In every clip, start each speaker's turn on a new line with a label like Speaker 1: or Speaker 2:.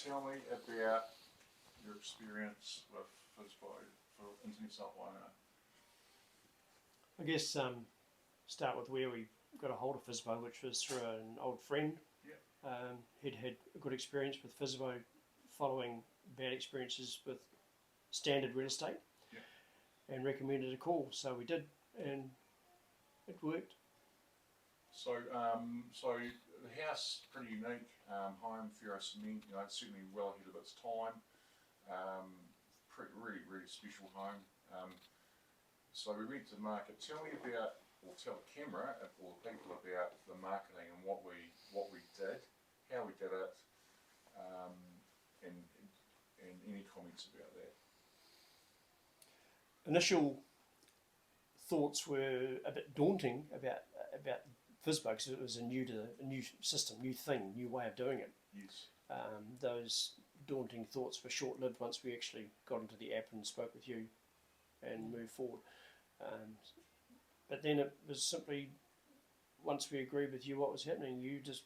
Speaker 1: tell me about your experience with FSBO for internet supply.
Speaker 2: I guess start with where we got a hold of FSBO, which was through an old friend.
Speaker 1: Yeah.
Speaker 2: He'd had a good experience with FSBO following bad experiences with standard real estate,
Speaker 1: yeah,
Speaker 2: and recommended a call. So we did, and it worked.
Speaker 1: So, so the house pretty unique home, ferrocement. You know, it's certainly well ahead of its time. Really special home. So we went to the market. Tell me about, or tell the camera or the people about the marketing and what we did, how we did it, and any comments about that.
Speaker 2: Initial thoughts were a bit daunting about FSBO because it was a new system, new thing, new way of doing it.
Speaker 1: Yes.
Speaker 2: Those daunting thoughts were short-lived once we actually got into the app and spoke with you and moved forward. But then it was simply, once we agreed with you what was happening, you just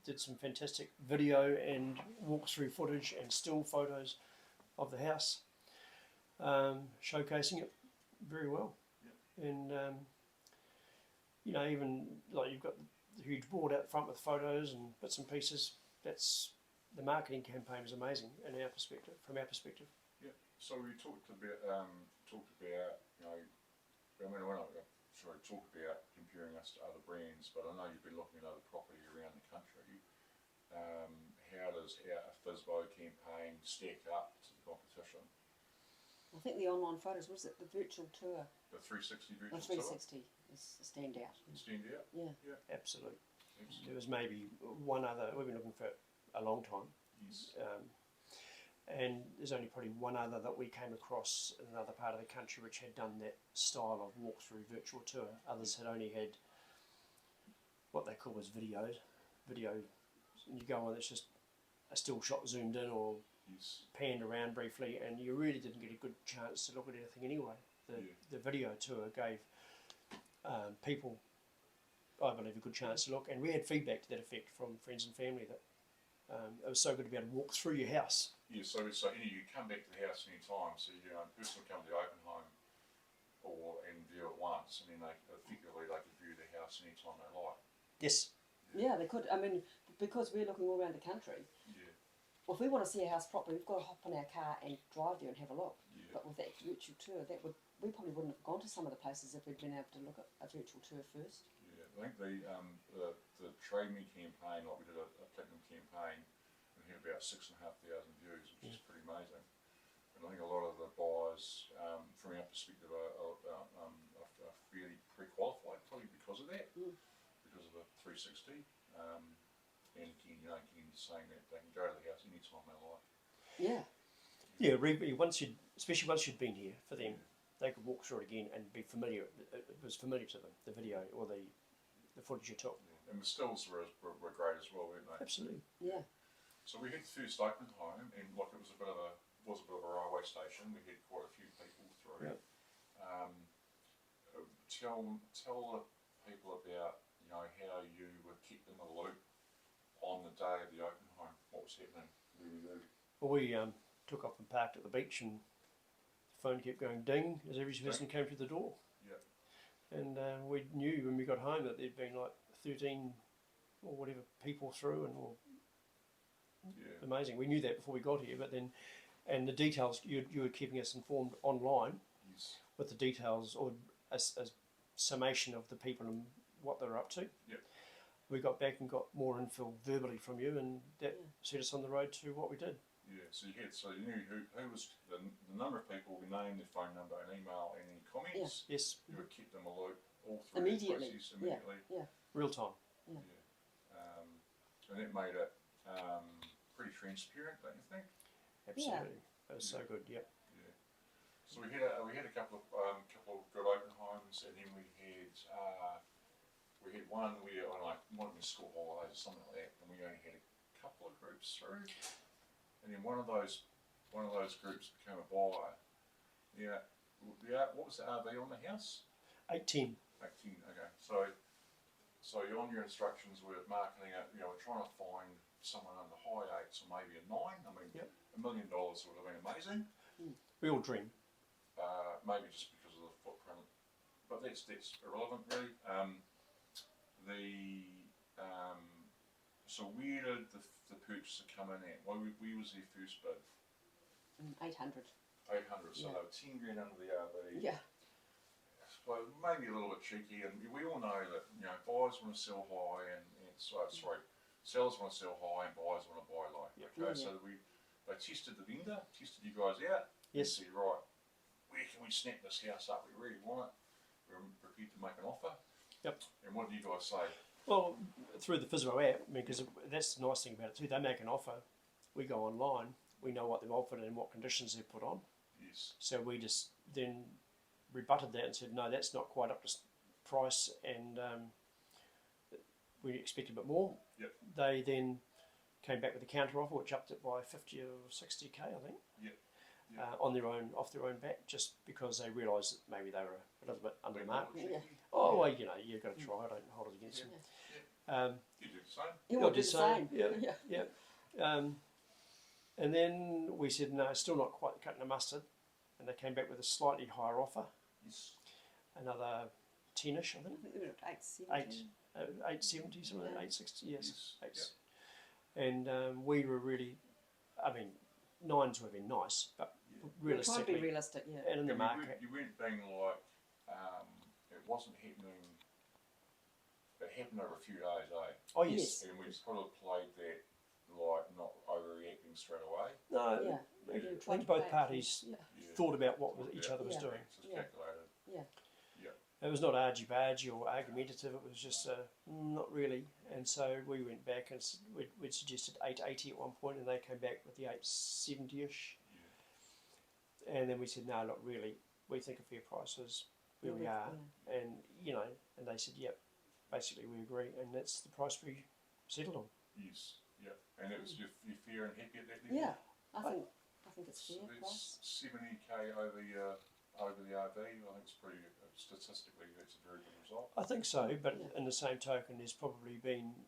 Speaker 2: did some fantastic video and walkthrough footage and still photos of the house, showcasing it very well.
Speaker 1: Yep.
Speaker 2: And you know, even like you've got the huge board out front with photos and bits and pieces. That's the marketing campaign is amazing in our perspective, from our perspective.
Speaker 1: Yeah. So we talked about you know, I mean, we're not sure talk about comparing us to other brands, but I know you've been looking at other property around the country. How does our FSBO campaign stack up to the competition?
Speaker 3: I think the online photos, was it the virtual tour?
Speaker 1: The 360 virtual
Speaker 3: tour? 360 is a standout.
Speaker 1: Standout?
Speaker 3: Yeah.
Speaker 1: Yeah.
Speaker 2: Absolutely. There was maybe one other, we've been looking for a long time.
Speaker 1: Yes.
Speaker 2: And there's only probably one other that we came across in another part of the country which had done that style of walkthrough virtual tour. Others had only had what they call was video. And you go on, it's just a still shot zoomed in or
Speaker 1: yes.
Speaker 2: panned around briefly, and you really didn't get a good chance to look at anything anyway. The video tour gave people, I believe, a good chance to look, and we had feedback to that effect from friends and family that it was so good to be able to walk through your house.
Speaker 1: Yeah, so you come back to the house any time, so you know, a person will come to the open home and view it once, and then they could view the house any time they like.
Speaker 2: Yes.
Speaker 3: Yeah, they could. I mean, because we're looking all around the country.
Speaker 1: Yeah.
Speaker 3: Well, if we want to see a house properly, we've got to hop in our car and drive there and have a look.
Speaker 1: Yeah.
Speaker 3: But with that virtual tour, we probably wouldn't have gone to some of the places if we'd been able to look at a virtual tour first.
Speaker 1: Yeah, I think the Trade Me campaign, like we did a platinum campaign, we had about 6,500 views, which is pretty amazing. And I think a lot of the buyers, from our perspective, are fairly pre-qualified, probably because of that, because of the 360. And again, you know, saying that they can go to the house any time they like.
Speaker 3: Yeah.
Speaker 2: Yeah, especially once you'd been here, for them, they could walk through it again and be familiar. It was familiar to them, the video or the footage you took.
Speaker 1: Yeah. And the stills were great as well, weren't they?
Speaker 2: Absolutely.
Speaker 3: Yeah.
Speaker 1: So we had the first open home, and like it was a bit of a railway station. We had quite a few people through.
Speaker 2: Yep.
Speaker 1: Tell the people about, you know, how you were kept in the loop on the day of the open home. What was happening?
Speaker 2: Well, we took off and parked at the beach, and the phone kept going ding as every person came through the door.
Speaker 1: Yeah.
Speaker 2: And we knew when we got home that there'd been like 13 or whatever people through, and amazing. We knew that before we got here, but then, and the details, you were keeping us informed online.
Speaker 1: Yes.
Speaker 2: With the details or a summation of the people and what they're up to.
Speaker 1: Yep.
Speaker 2: We got back and got more info verbally from you, and that set us on the road to what we did.
Speaker 1: Yeah, so you knew who was the number of people, the name, their phone number, and email, and any comments.
Speaker 2: Yeah. Yes.
Speaker 1: You were kept in the loop all through
Speaker 3: Immediately.
Speaker 1: the process immediately.
Speaker 3: Yeah.
Speaker 2: Real time.
Speaker 3: Yeah.
Speaker 1: And that made it pretty transparent, don't you think?
Speaker 2: Absolutely. That was so good. Yep.
Speaker 1: Yeah. So we had a couple of good open homes, and then we had one where might have been school holidays or something like that, and we only had a couple of groups through. And then one of those groups became a buyer. Yeah. What was the RV on the house?
Speaker 2: 18.
Speaker 1: 18. Okay. So on your instructions, we're marketing it. You know, we're trying to find someone under high eights or maybe a 9. I mean,
Speaker 2: Yep.
Speaker 1: $1 million would have been amazing.
Speaker 2: We all dream.
Speaker 1: Maybe just because of the footprint, but that's irrelevant really. So where did the purchaser come in at? Where was their first bid?
Speaker 3: 800.
Speaker 1: 800. So
Speaker 3: Yeah.
Speaker 1: they were 10 grand under the RV.
Speaker 3: Yeah.
Speaker 1: Well, maybe a little bit cheeky, and we all know that buyers want to sell high, and sellers want to sell high, and buyers want to buy low.
Speaker 2: Yep.
Speaker 1: Okay,
Speaker 3: Yeah.
Speaker 1: so they tested the vendor, tested you guys out.
Speaker 2: Yes.
Speaker 1: And said, right, where can we snap this house up? We really want it. We're prepared to make an offer.
Speaker 2: Yep.
Speaker 1: And what do you guys say?
Speaker 2: Well, through the FSBO app, because that's the nice thing about it too. They make an offer. We go online. We know what they've offered and what conditions they've put on.
Speaker 1: Yes.
Speaker 2: So we just then rebutted that and said, no, that's not quite up to price, and we expect a bit more.
Speaker 1: Yep.
Speaker 2: They then came back with a counter offer, which upped it by 50 or 60k, I think.
Speaker 1: Yep.
Speaker 2: Off their own back, just because they realised that maybe they were a little bit under the mark.
Speaker 3: Yeah.
Speaker 2: Oh well, you've got to try. I don't hold it against them.
Speaker 1: You do the same.
Speaker 3: You
Speaker 2: Got
Speaker 3: will do
Speaker 2: the
Speaker 3: the
Speaker 2: same,
Speaker 3: same.
Speaker 2: yeah. And then we said no, still not quite cutting the mustard, and they came back with a slightly higher offer,
Speaker 1: Yes.
Speaker 2: another 10ish, I think.
Speaker 3: I think we were at 870.
Speaker 2: 870, something like that, 860, yes.
Speaker 1: Yes.
Speaker 2: And we were really, I mean, 9s would have been nice, but
Speaker 3: We're trying to
Speaker 2: realistically,
Speaker 3: be realistic, yeah.
Speaker 2: and in the market,
Speaker 1: You weren't being like, it wasn't happening. It happened over a few days, eh?
Speaker 2: oh yes,
Speaker 1: And we sort of played that like not overreacting straight away.
Speaker 2: no,
Speaker 3: Yeah.
Speaker 1: Yeah.
Speaker 3: We
Speaker 2: I
Speaker 3: tried
Speaker 2: think
Speaker 3: to
Speaker 2: both
Speaker 3: play it
Speaker 2: parties
Speaker 3: Yeah.
Speaker 1: Yeah.
Speaker 2: thought about what each
Speaker 1: Yeah.
Speaker 2: other was
Speaker 3: Yeah.
Speaker 2: doing.
Speaker 1: Just
Speaker 3: Yeah.
Speaker 1: calculated.
Speaker 3: Yeah.
Speaker 2: It was not argy-bargy or argumentative, it was just not really. And so we went back and we'd suggested 880 at one point, and they came back with the 870-ish.
Speaker 1: Yeah.
Speaker 2: And then we said, no, look, really, we think a fair price is where we are. And, and they said, yep, basically we agree, and that's the price we settled on.
Speaker 1: Yes. Yeah. And it was you're fair and happy at that level.
Speaker 3: Yeah. I think it's
Speaker 1: So
Speaker 3: fair
Speaker 1: that's
Speaker 3: price.
Speaker 1: 70k over the RV. I think it's pretty statistically that's a very good result.
Speaker 2: I think so, but
Speaker 3: Yeah.
Speaker 2: in the same token, there's probably been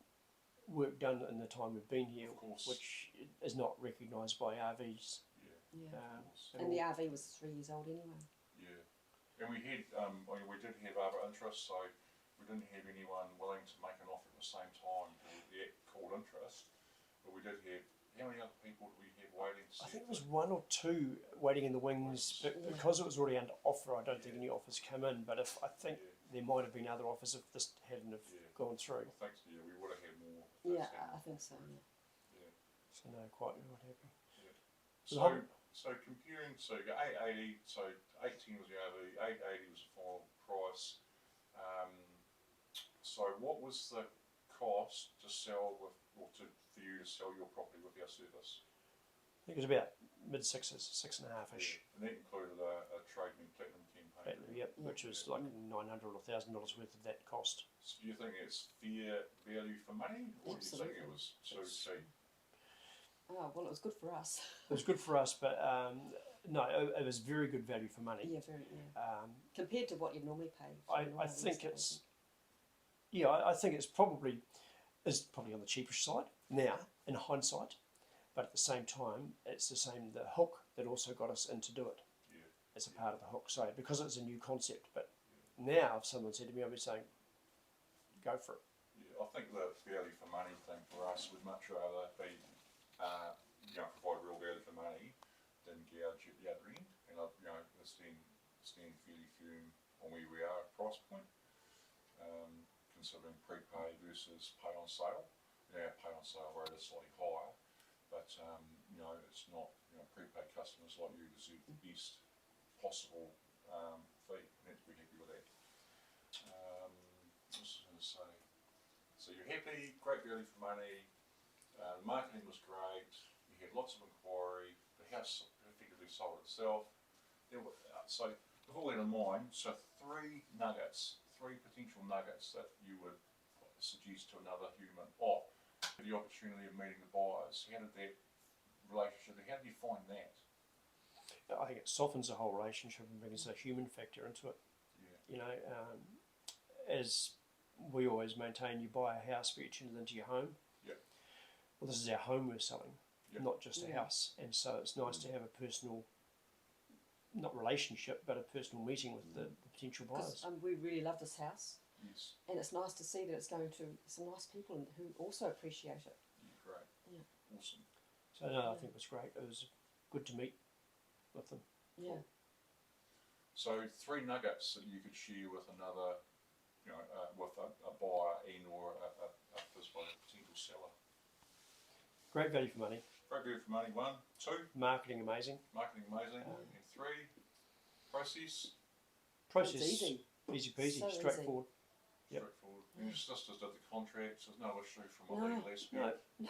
Speaker 2: work done in the time we've been here,
Speaker 1: Of course.
Speaker 2: which is not recognised by RVs.
Speaker 1: Yeah.
Speaker 3: Yeah.
Speaker 2: Um, at
Speaker 3: And
Speaker 2: all.
Speaker 3: the RV was 3 years old anyway.
Speaker 1: Yeah. And we had we did have other interests, so we didn't have anyone willing to make an offer at the same time to the act called interest. But we did have, how many other people do we have waiting to see?
Speaker 2: I think
Speaker 1: if
Speaker 2: it was
Speaker 1: they-
Speaker 2: one or two waiting in the wings, but
Speaker 3: Yeah.
Speaker 2: because it was already under offer, I don't think any offers come in. But I think
Speaker 1: Yeah.
Speaker 2: there might have been other offers if this hadn't have
Speaker 1: Yeah.
Speaker 2: gone through.
Speaker 1: I think so, yeah, we would have had more. if
Speaker 3: Yeah,
Speaker 1: that's happened.
Speaker 3: I think so, yeah.
Speaker 1: Yeah.
Speaker 2: So no, quite not happy.
Speaker 1: So,
Speaker 2: The
Speaker 1: so comparing, so you got 880, so 18 was the RV, 880 was the final price. So what was the cost to sell with, or for you to sell your property with our service?
Speaker 2: I think it was about mid-sixes, 6.5-ish.
Speaker 1: And that included a trading platinum campaign.
Speaker 2: Yep, which was like $900 or $1,000 worth of that cost.
Speaker 1: So do you think it's fair value for money, or do you think it
Speaker 3: Absolutely.
Speaker 1: was too cheap?
Speaker 3: Oh, well, it was good for us.
Speaker 2: It was good for us, but no, it was very good value for money.
Speaker 3: Yeah, very, yeah. Compared to what you'd normally pay. for
Speaker 2: I
Speaker 3: an
Speaker 2: think
Speaker 3: RV
Speaker 2: it's,
Speaker 3: station.
Speaker 2: I think it's probably on the cheaper side now in hindsight, but at the same time it's the hook that also got us in to do it
Speaker 1: Yeah.
Speaker 2: as a part of the hook. So because it's a new concept, but now if someone said to me, I'd be saying, go for it.
Speaker 1: Yeah, I think the value for money thing for us would much rather be, provide real value for money than gouge at the other end. And stand fairly firm on where we are at price point, considering prepay versus pay on sale. Our pay on sale rate is slightly higher, but it's not. Prepaid customers like you deserve the best possible fee, and that's we're happy with that. What was I going to say? So you're happy, great value for money. Marketing was great. You had lots of inquiry. The house effectively sold itself. So with all that in mind, so three potential nuggets that you would suggest to another human. The opportunity of meeting the buyers. How did that relationship? How do you find that?
Speaker 2: I think it softens the whole relationship and brings a human factor into it.
Speaker 1: Yeah.
Speaker 2: As we always maintain, you buy a house, but you turn it into your home.
Speaker 1: Yep.
Speaker 2: well, this is our home we're selling,
Speaker 1: Yep.
Speaker 2: not just a
Speaker 3: Yeah.
Speaker 2: house. And so it's nice to have a personal, not relationship, but a personal meeting with the potential buyers.
Speaker 3: Because we really love this house,
Speaker 1: Yes.
Speaker 3: and it's nice to see that it's going to some nice people who also appreciate it.
Speaker 1: Yeah, great.
Speaker 3: Yeah.
Speaker 1: Awesome.
Speaker 2: So no, I think it was great. It was good to meet with them.
Speaker 3: Yeah.
Speaker 1: So 3 nuggets that you could share with another, with a buyer and or a potential seller.
Speaker 2: Great value for money.
Speaker 1: Great value for money. 1, 2,
Speaker 2: Marketing amazing.
Speaker 1: marketing amazing, and 3, process
Speaker 2: Process
Speaker 3: It's easy.
Speaker 2: easy peasy,
Speaker 3: So easy.
Speaker 2: straightforward. Yep.
Speaker 1: straightforward. You just did the contracts. There's no issue from a
Speaker 3: No.
Speaker 1: legal aspect.
Speaker 2: No,